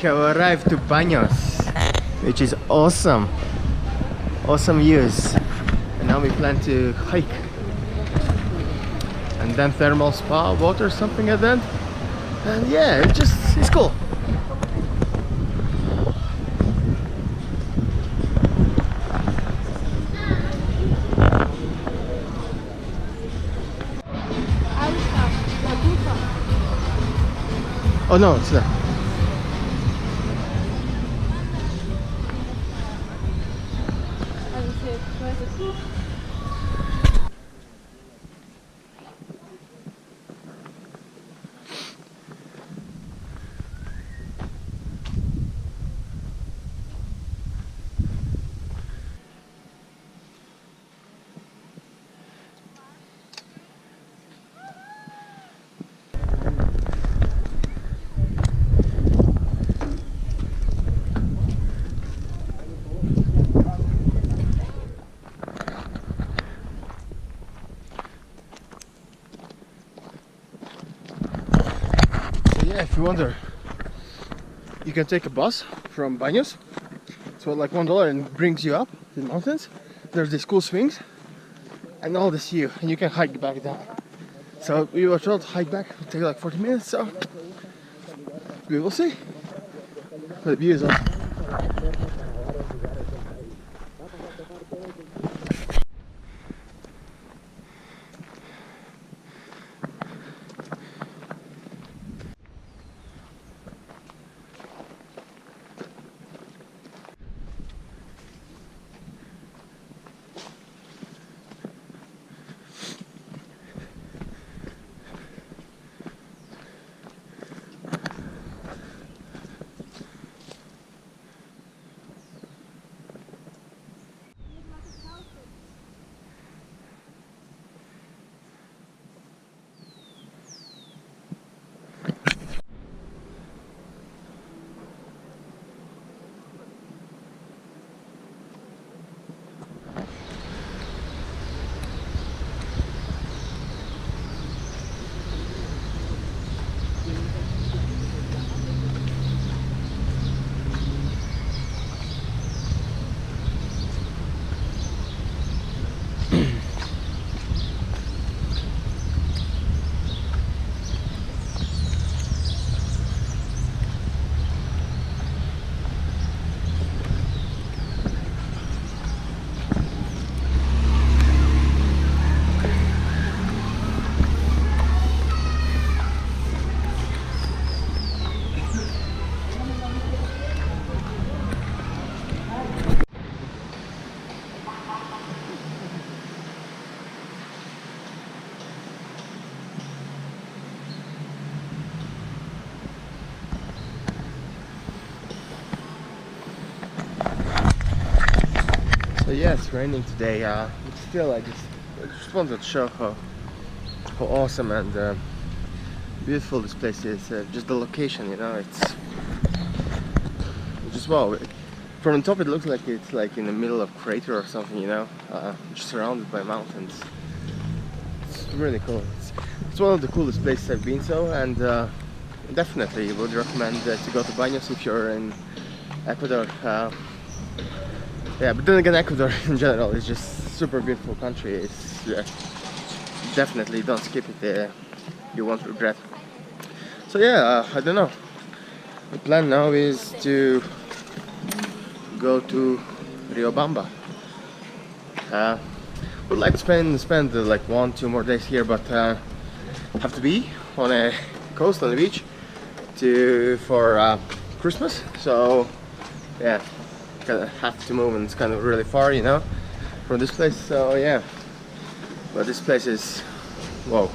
have arrived to Banos, which is awesome. Awesome views. And now we plan to hike. And then thermal spa, water, something like that. And yeah, it's cool. Oh no, it's there. Yeah, if you wonder, you can take a bus from Banos. It's like $1 and it brings you up the mountains. There's these cool swings and all this view, and you can hike back down. So we were told to hike back, it'll take like 40 minutes, so we will see. But the view is awesome. So yeah, it's raining today, but still I just wanted to show how awesome and beautiful this place is. Just the location, you know, it's just wow. From the top it looks like it's like in the middle of a crater or something, you know, just surrounded by mountains. It's really cool. It's one of the coolest places I've been so, and definitely would recommend to go to Banos if you're in Ecuador. Yeah, but then again, Ecuador in general is just super beautiful country. It's definitely don't skip it. You won't regret. So yeah, I don't know. The plan now is to go to Riobamba. Would like to spend like 1-2 more days here, but have to be on a coast, on the beach for Christmas. So yeah, kind of have to move, and it's kind of really far, you know, from this place. So yeah, but this place is, whoa.